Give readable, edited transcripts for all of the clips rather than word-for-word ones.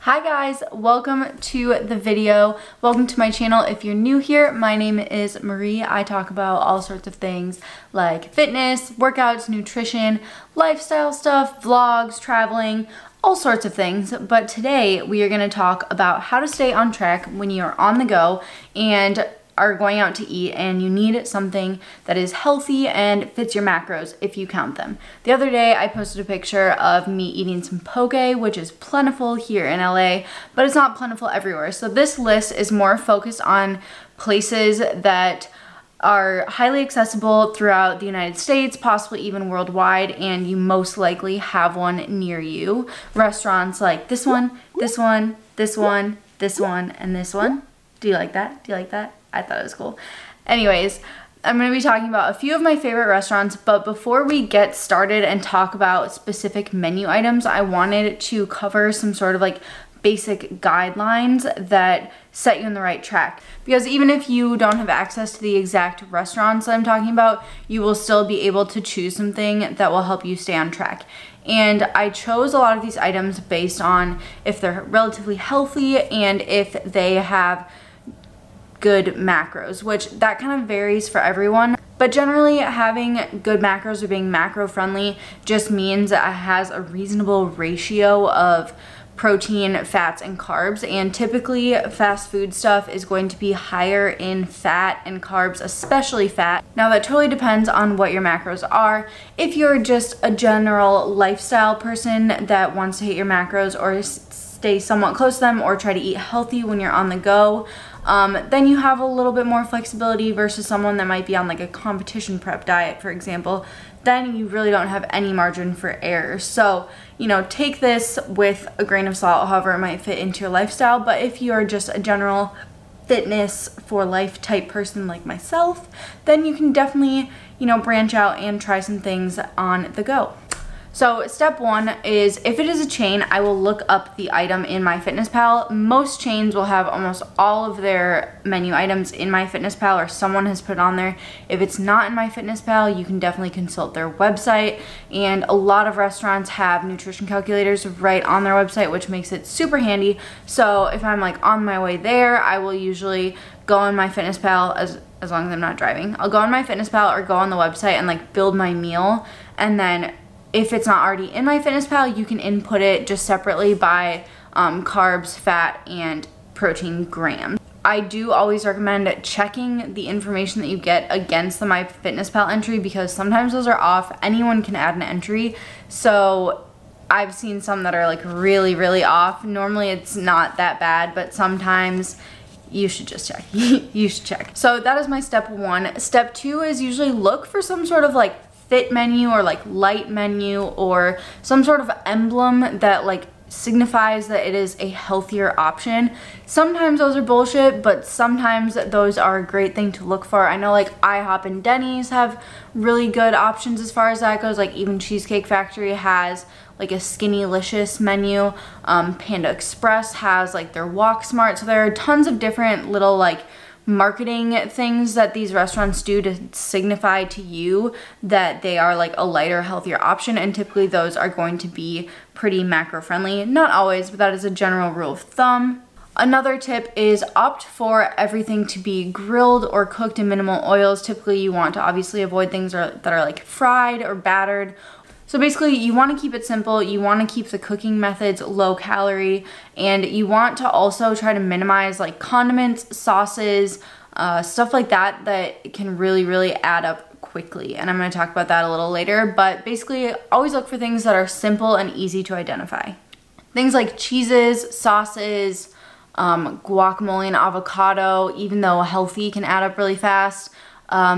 Hi guys, welcome to the video. Welcome to my channel. If you're new here, my name is Marie. I talk about all sorts of things like fitness, workouts, nutrition, lifestyle stuff, vlogs, traveling, all sorts of things. But today we are going to talk about how to stay on track when you're on the go and are going out to eat and you need something that is healthy and fits your macros if you count them. The other day I posted a picture of me eating some poke, which is plentiful here in LA, but it's not plentiful everywhere. So this list is more focused on places that are highly accessible throughout the United States, possibly even worldwide, and you most likely have one near you. Restaurants like this one, this one, this one, this one, and this one. Do you like that? Do you like that? I thought it was cool. Anyways, I'm going to be talking about a few of my favorite restaurants, but before we get started and talk about specific menu items, I wanted to cover some sort of like basic guidelines that set you on the right track. Because even if you don't have access to the exact restaurants that I'm talking about, you will still be able to choose something that will help you stay on track. And I chose a lot of these items based on if they're relatively healthy and if they have good macros, which that kind of varies for everyone. But generally having good macros or being macro friendly just means that it has a reasonable ratio of protein, fats, and carbs. And typically fast food stuff is going to be higher in fat and carbs, especially fat. Now that totally depends on what your macros are. If you're just a general lifestyle person that wants to hit your macros or stay somewhat close to them or try to eat healthy when you're on the go, then you have a little bit more flexibility versus someone that might be on like a competition prep diet, for example. Then you really don't have any margin for error. So, you know, take this with a grain of salt, however it might fit into your lifestyle. But if you are just a general fitness for life type person like myself, then you can definitely, you know, branch out and try some things on the go. So step one is, if it is a chain, I will look up the item in MyFitnessPal. Most chains will have almost all of their menu items in MyFitnessPal or someone has put it on there. If it's not in MyFitnessPal, you can definitely consult their website, and a lot of restaurants have nutrition calculators right on their website, which makes it super handy. So if I'm like on my way there, I will usually go on MyFitnessPal as long as I'm not driving. I'll go on MyFitnessPal or go on the website and like build my meal, and then if it's not already in MyFitnessPal, you can input it just separately by carbs, fat, and protein grams. I do always recommend checking the information that you get against the MyFitnessPal entry because sometimes those are off. Anyone can add an entry. So I've seen some that are like really, really off. Normally it's not that bad, but sometimes you should just check. You should check. So that is my step one. Step two is usually look for some sort of like fit menu or like light menu or some sort of emblem that like signifies that it is a healthier option. Sometimes those are bullshit, but sometimes those are a great thing to look for. I know like IHOP and Denny's have really good options as far as that goes. Like even Cheesecake Factory has like a Skinnylicious menu. Panda Express has like their Walk Smart. So there are tons of different little like marketing things that these restaurants do to signify to you that they are like a lighter, healthier option, and typically those are going to be pretty macro friendly. Not always, but that is a general rule of thumb. Another tip is opt for everything to be grilled or cooked in minimal oils. Typically you want to obviously avoid things that are like fried or battered. So basically you want to keep it simple, you want to keep the cooking methods low calorie, and you want to also try to minimize like condiments, sauces, stuff like that that can really, really add up quickly. And I'm going to talk about that a little later, but basically always look for things that are simple and easy to identify. Things like cheeses, sauces, guacamole and avocado, even though healthy, can add up really fast.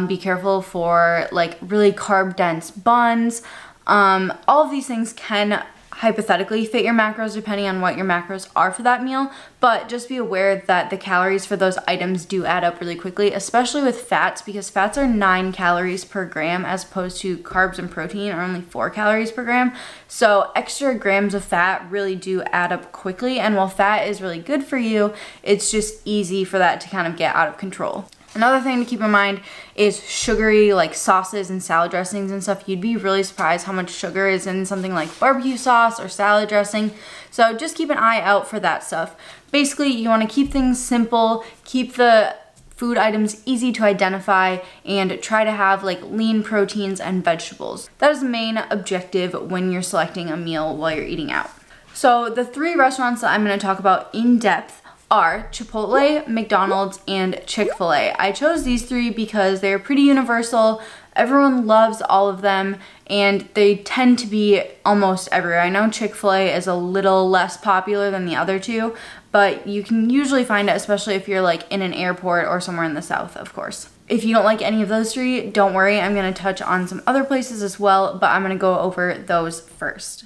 Be careful for like really carb dense buns. All of these things can hypothetically fit your macros depending on what your macros are for that meal, but just be aware that the calories for those items do add up really quickly, especially with fats, because fats are 9 calories per gram as opposed to carbs and protein are only 4 calories per gram. So extra grams of fat really do add up quickly, and while fat is really good for you, it's just easy for that to kind of get out of control. Another thing to keep in mind is sugary like sauces and salad dressings and stuff. You'd be really surprised how much sugar is in something like barbecue sauce or salad dressing. So just keep an eye out for that stuff. Basically, you want to keep things simple, keep the food items easy to identify, and try to have like lean proteins and vegetables. That is the main objective when you're selecting a meal while you're eating out. So the 3 restaurants that I'm going to talk about in depth are Chipotle, McDonald's, and Chick-fil-A. I chose these 3 because they're pretty universal. Everyone loves all of them, and they tend to be almost everywhere. I know Chick-fil-A is a little less popular than the other 2, but you can usually find it, especially if you're like in an airport or somewhere in the South, of course. If you don't like any of those 3, don't worry, I'm gonna touch on some other places as well, but I'm gonna go over those first.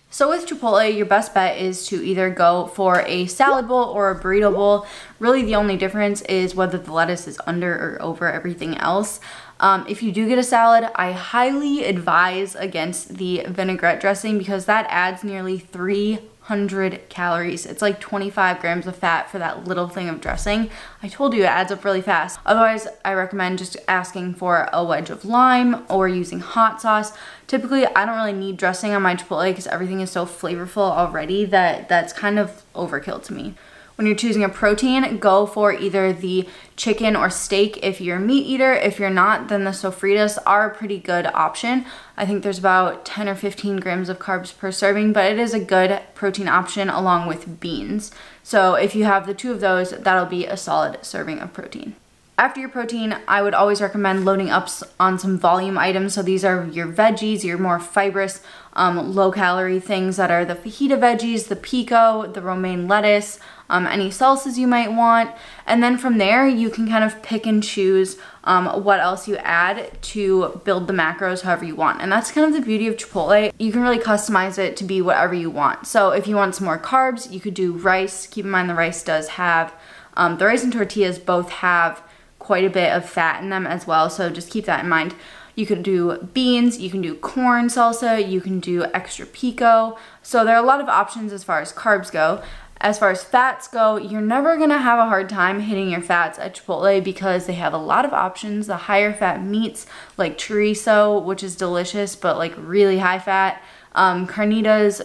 So with Chipotle, your best bet is to either go for a salad bowl or a burrito bowl. Really the only difference is whether the lettuce is under or over everything else. If you do get a salad, I highly advise against the vinaigrette dressing because that adds nearly 300 calories. It's like 25 grams of fat for that little thing of dressing. I told you it adds up really fast. Otherwise, I recommend just asking for a wedge of lime or using hot sauce. Typically, I don't really need dressing on my Chipotle because everything is so flavorful already that that's kind of overkill to me. When you're choosing a protein, go for either the chicken or steak if you're a meat eater. If you're not, then the sofritas are a pretty good option. I think there's about 10 or 15 grams of carbs per serving, but it is a good protein option along with beans. So if you have the 2 of those, that'll be a solid serving of protein. After your protein, I would always recommend loading up on some volume items. So these are your veggies, your more fibrous, low-calorie things that are the fajita veggies, the pico, the romaine lettuce, any salsas you might want. And then from there, you can kind of pick and choose what else you add to build the macros however you want. And that's kind of the beauty of Chipotle. You can really customize it to be whatever you want. So if you want some more carbs, you could do rice. Keep in mind the rice does have, the rice and tortillas both have quite a bit of fat in them as well, so just keep that in mind. You can do beans, you can do corn salsa, you can do extra pico. So there are a lot of options as far as carbs go. As far as fats go, you're never gonna have a hard time hitting your fats at Chipotle because they have a lot of options. The higher fat meats like chorizo, which is delicious but like really high fat, carnitas,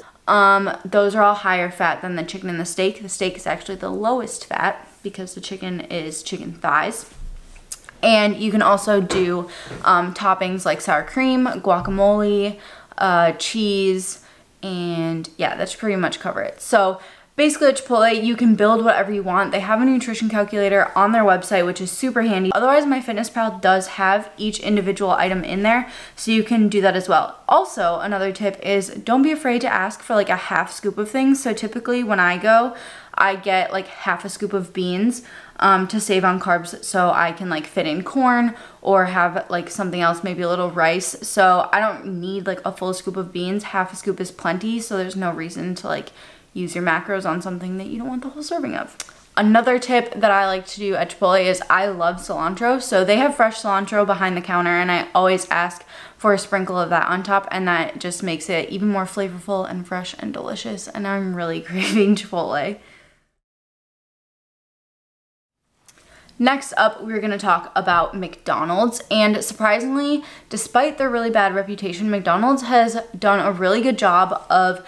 those are all higher fat than the chicken and the steak. The steak is actually the lowest fat because the chicken is chicken thighs. And you can also do toppings like sour cream, guacamole, cheese, and yeah, that's pretty much cover it. So basically at Chipotle, you can build whatever you want. They have a nutrition calculator on their website, which is super handy. Otherwise, MyFitnessPal does have each individual item in there, so you can do that as well. Also, another tip is don't be afraid to ask for like a half scoop of things. So typically when I go, I get like half a scoop of beans to save on carbs so I can like fit in corn or have like something else, maybe a little rice. So I don't need like a full scoop of beans. Half a scoop is plenty, so there's no reason to like use your macros on something that you don't want the whole serving of. Another tip that I like to do at Chipotle is I love cilantro. So they have fresh cilantro behind the counter and I always ask for a sprinkle of that on top, and that just makes it even more flavorful and fresh and delicious. And I'm really craving Chipotle. Next up, we're gonna talk about McDonald's, and surprisingly, despite their really bad reputation, McDonald's has done a really good job of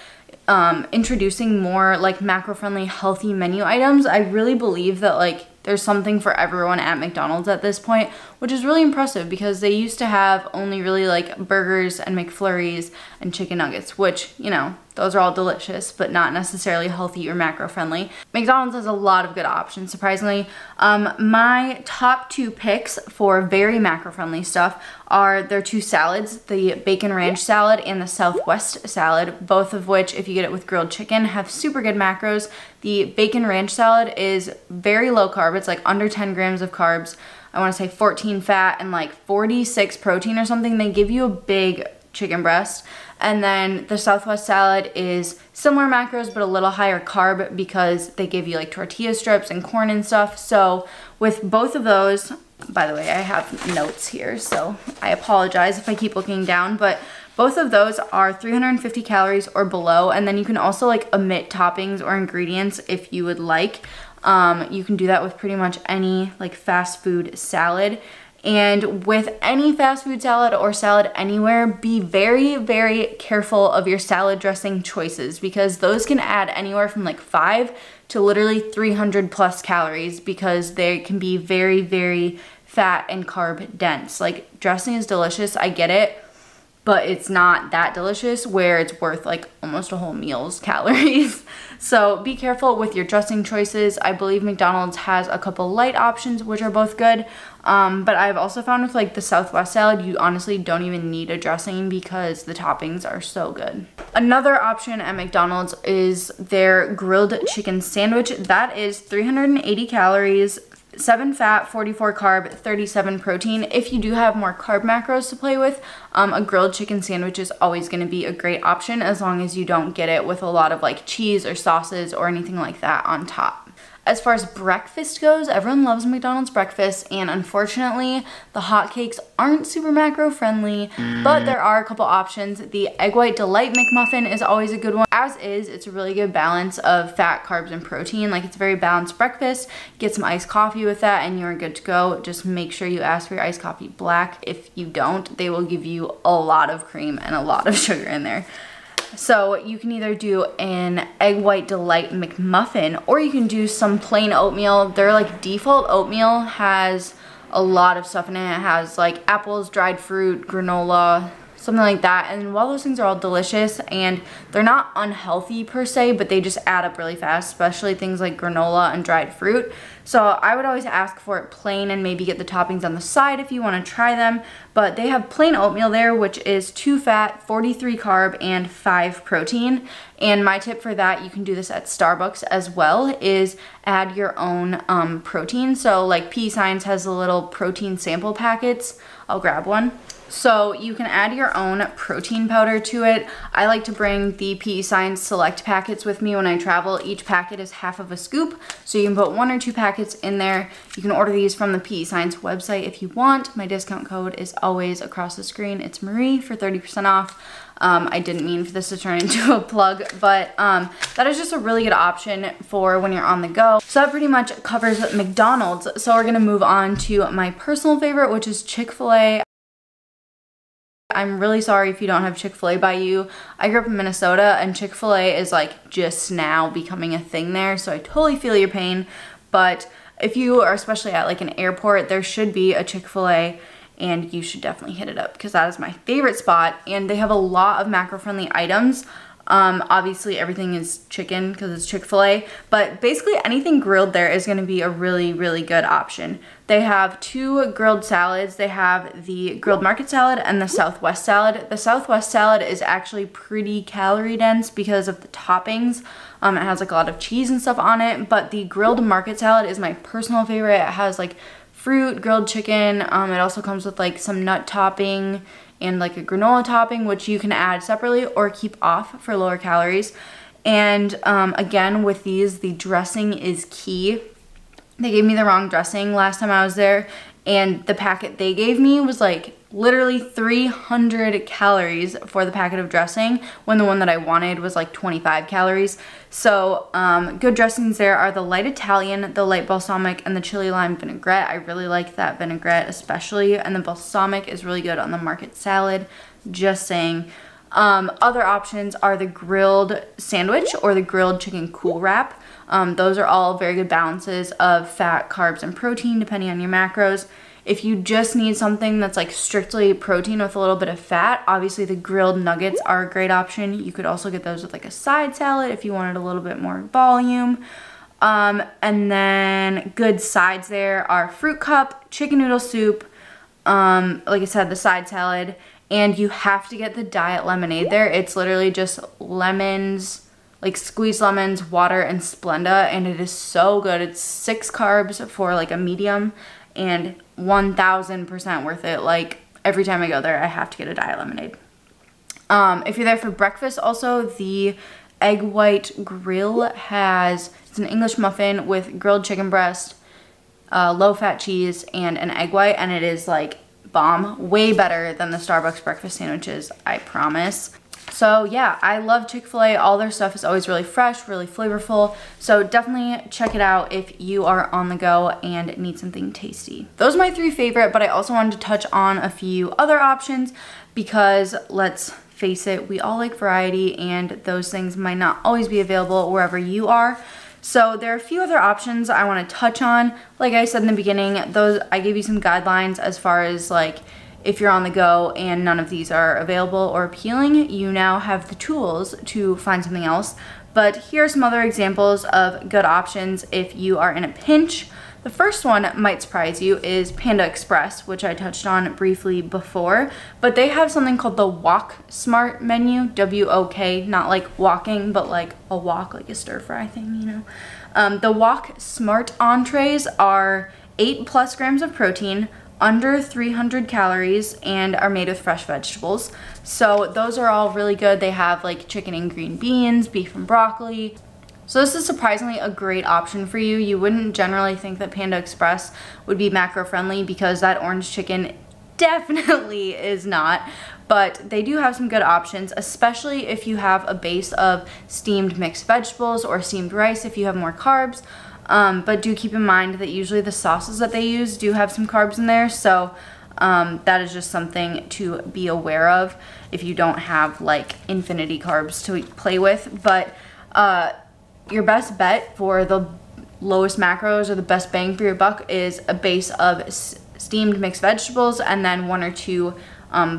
introducing more like macro-friendly, healthy menu items. I really believe that like there's something for everyone at McDonald's at this point, which is really impressive because they used to have only really like burgers and McFlurries and chicken nuggets, which, you know, those are all delicious, but not necessarily healthy or macro-friendly. McDonald's has a lot of good options, surprisingly. My top 2 picks for very macro-friendly stuff are their 2 salads, the bacon ranch salad and the Southwest salad, both of which, if you get it with grilled chicken, have super good macros. The bacon ranch salad is very low carb. It's like under 10 grams of carbs. I want to say 14 fat and like 46 protein or something. They give you a big chicken breast. And then the Southwest salad is similar macros, but a little higher carb because they give you like tortilla strips and corn and stuff. So with both of those, by the way, I have notes here, so I apologize if I keep looking down, but both of those are 350 calories or below. And then you can also like omit toppings or ingredients if you would like. You can do that with pretty much any like fast food salad. And with any fast food salad or salad anywhere, be very, very careful of your salad dressing choices, because those can add anywhere from like 5 to literally 300 plus calories, because they can be very, very fat and carb dense. Like, dressing is delicious, I get it, but it's not that delicious where it's worth like almost a whole meal's calories. So be careful with your dressing choices. I believe McDonald's has a couple light options, which are both good. But I've also found with like the Southwest salad, you honestly don't even need a dressing because the toppings are so good. Another option at McDonald's is their grilled chicken sandwich. That is 380 calories, 7 fat, 44 carb, 37 protein. If you do have more carb macros to play with, a grilled chicken sandwich is always going to be a great option, as long as you don't get it with a lot of like cheese or sauces or anything like that on top. As far as breakfast goes, everyone loves McDonald's breakfast, and unfortunately, the hotcakes aren't super macro friendly, but there are a couple options. The Egg White Delight McMuffin is always a good one. As is, it's a really good balance of fat, carbs, and protein. Like, it's a very balanced breakfast. Get some iced coffee with that, and you're good to go. Just make sure you ask for your iced coffee black. If you don't, they will give you a lot of cream and a lot of sugar in there. So you can either do an Egg White Delight McMuffin, or you can do some plain oatmeal. Their like default oatmeal has a lot of stuff in it. It has like apples, dried fruit, granola, something like that. And while those things are all delicious and they're not unhealthy per se, but they just add up really fast, especially things like granola and dried fruit. So I would always ask for it plain and maybe get the toppings on the side if you want to try them. But they have plain oatmeal there, which is 2 fat, 43 carb, and 5 protein. And my tip for that, you can do this at Starbucks as well, is add your own protein. So like P Science has the little protein sample packets. I'll grab one. So you can add your own protein powder to it. I like to bring the PE Science Select packets with me when I travel. Each packet is half of a scoop, so you can put 1 or 2 packets in there. You can order these from the PE Science website if you want. My discount code is always across the screen. It's Marie for 30% off. I didn't mean for this to turn into a plug, but that is just a really good option for when you're on the go. So that pretty much covers McDonald's. So we're gonna move on to my personal favorite, which is Chick-fil-A. I'm really sorry if you don't have Chick-fil-A by you. I grew up in Minnesota, and Chick-fil-A is like just now becoming a thing there, so I totally feel your pain. But if you are especially at like an airport, there should be a Chick-fil-A, and you should definitely hit it up because that is my favorite spot. And they have a lot of macro-friendly items. Obviously everything is chicken because it's Chick-fil-A, but basically anything grilled there is going to be a really, really good option. They have 2 grilled salads. They have the grilled market salad and the Southwest salad. The Southwest salad is actually pretty calorie dense because of the toppings. It has like a lot of cheese and stuff on it, but the grilled market salad is my personal favorite. It has like fruit, grilled chicken. It also comes with like some nut topping and like a granola topping, which you can add separately or keep off for lower calories. And again, with these, the dressing is key. They gave me the wrong dressing last time I was there, and the packet they gave me was like literally 300 calories for the packet of dressing, when the one that I wanted was like 25 calories. So good dressings there are the light Italian, the light balsamic, and the chili lime vinaigrette. I really like that vinaigrette especially, and the balsamic is really good on the market salad, just saying. Other options are the grilled sandwich or the grilled chicken cool wrap. Those are all very good balances of fat, carbs, and protein depending on your macros. If you just need something that's like strictly protein with a little bit of fat, obviously the grilled nuggets are a great option. You could also get those with like a side salad if you wanted a little bit more volume. And then good sides there are fruit cup, chicken noodle soup, like I said, the side salad, and you have to get the diet lemonade there. It's literally just lemons, like squeezed lemons, water, and Splenda, and it is so good. It's 6 carbs for like a medium, and 1000% worth it. Like every time I go there, I have to get a diet lemonade. If you're there for breakfast, also the Egg White Grill it's an English muffin with grilled chicken breast, low-fat cheese, and an egg white, and it is like bomb. Way better than the Starbucks breakfast sandwiches, I promise. So yeah, I love Chick-fil-A. All their stuff is always really fresh, really flavorful. So definitely check it out if you are on the go and need something tasty. Those are my 3 favorite, but I also wanted to touch on a few other options because let's face it, we all like variety and those things might not always be available wherever you are. So there are a few other options I want to touch on. Like I said in the beginning, those I gave you some guidelines as far as like if you're on the go and none of these are available or appealing, you now have the tools to find something else. But here are some other examples of good options if you are in a pinch. The first one might surprise you is Panda Express, which I touched on briefly before, but they have something called the Wok Smart menu, W-O-K, not like walking, but like a wok, like a stir fry thing, you know. The Wok Smart entrees are 8+ grams of protein, under 300 calories, and are made with fresh vegetables. So those are all really good. They have like chicken and green beans, beef and broccoli. So this is surprisingly a great option for you. You wouldn't generally think that Panda Express would be macro friendly because that orange chicken definitely is not, but they do have some good options, especially if you have a base of steamed mixed vegetables or steamed rice if you have more carbs. But do keep in mind that usually the sauces that they use do have some carbs in there, so that is just something to be aware of if you don't have like infinity carbs to play with. But your best bet for the lowest macros or the best bang for your buck is a base of steamed mixed vegetables and then 1 or 2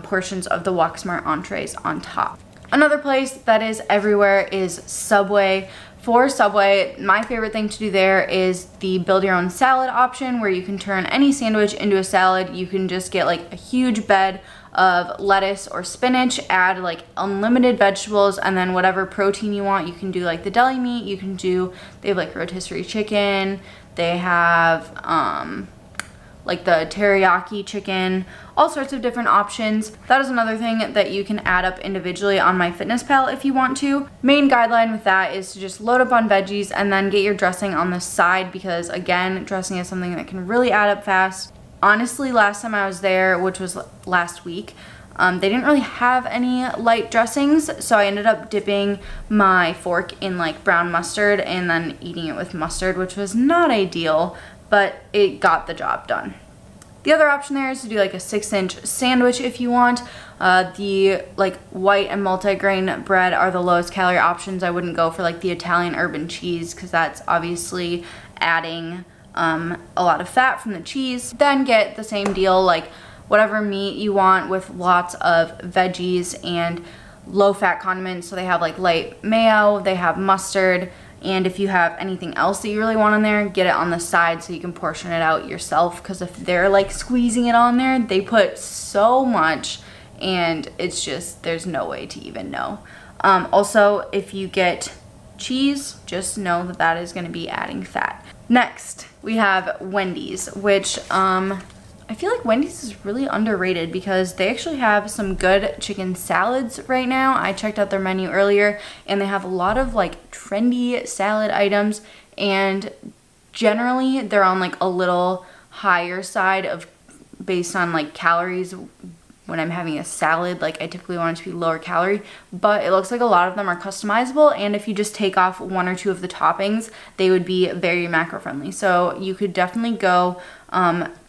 portions of the Wok Smart entrees on top. Another place that is everywhere is Subway. For Subway, my favorite thing to do there is the build your own salad option where you can turn any sandwich into a salad. You can just get like a huge bed of lettuce or spinach, add like unlimited vegetables, and then whatever protein you want. You can do like the deli meat, you can do, they have like rotisserie chicken, they have like the teriyaki chicken, all sorts of different options. That is another thing that you can add up individually on MyFitnessPal if you want to. Main guideline with that is to just load up on veggies and then get your dressing on the side because again, dressing is something that can really add up fast. Honestly, last time I was there, which was last week, they didn't really have any light dressings, so I ended up dipping my fork in like brown mustard and then eating it with mustard, which was not ideal, but it got the job done. The other option there is to do like a 6-inch sandwich if you want. The like white and multi-grain bread are the lowest calorie options. I wouldn't go for like the Italian urban cheese because that's obviously adding a lot of fat from the cheese. Then get the same deal, like whatever meat you want with lots of veggies and low-fat condiments. So they have like light mayo, they have mustard, and if you have anything else that you really want on there, get it on the side so you can portion it out yourself, because if they're like squeezing it on there, they put so much and it's just, there's no way to even know. Also, if you get cheese, just know that that is going to be adding fat. Next, we have Wendy's, which I feel like Wendy's is really underrated because they actually have some good chicken salads right now. I checked out their menu earlier and they have a lot of like trendy salad items, and generally they're on like a little higher side of based on like calories. When I'm having a salad, like I typically want it to be lower calorie, but it looks like a lot of them are customizable, and if you just take off 1 or 2 of the toppings, they would be very macro friendly. So you could definitely go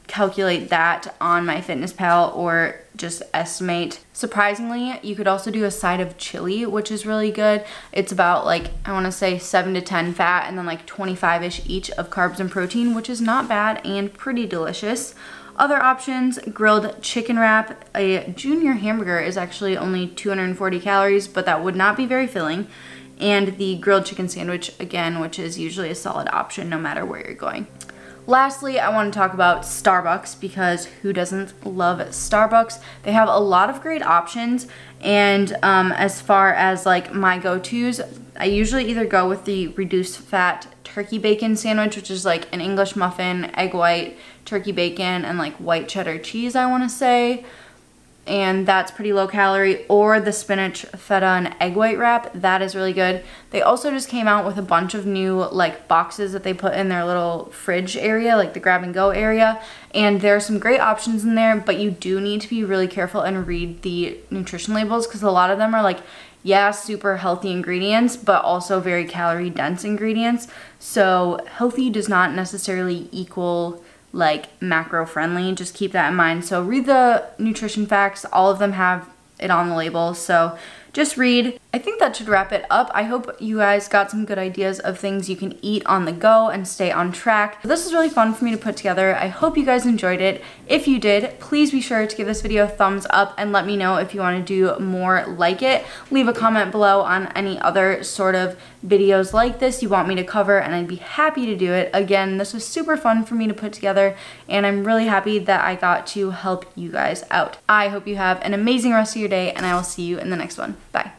calculate that on MyFitnessPal or just estimate. Surprisingly, you could also do a side of chili, which is really good. It's about like, I want to say 7 to 10 fat and then like 25-ish each of carbs and protein, which is not bad and pretty delicious. Other options, grilled chicken wrap. A junior hamburger is actually only 240 calories, but that would not be very filling. And the grilled chicken sandwich, again, which is usually a solid option no matter where you're going. Lastly, I want to talk about Starbucks, because who doesn't love Starbucks? They have a lot of great options, and as far as like my go-tos, I usually either go with the reduced fat turkey bacon sandwich, which is like an English muffin, egg white, turkey bacon, and like white cheddar cheese, I want to say. and that's pretty low calorie, or the spinach feta and egg white wrap. That is really good. They also just came out with a bunch of new like boxes that they put in their little fridge area, like the grab and go area, and there are some great options in there, but you do need to be really careful and read the nutrition labels, because a lot of them are like, yeah, super healthy ingredients, but also very calorie dense ingredients. So healthy does not necessarily equal like macro friendly. Just keep that in mind. So read the nutrition facts. All of them have it on the label, so just read. I think that should wrap it up. I hope you guys got some good ideas of things you can eat on the go and stay on track. This was really fun for me to put together. I hope you guys enjoyed it. If you did, please be sure to give this video a thumbs up and let me know if you want to do more like it. Leave a comment below on any other sort of videos like this you want me to cover, and I'd be happy to do it. Again, this was super fun for me to put together, and I'm really happy that I got to help you guys out. I hope you have an amazing rest of your day, and I will see you in the next one. Bye.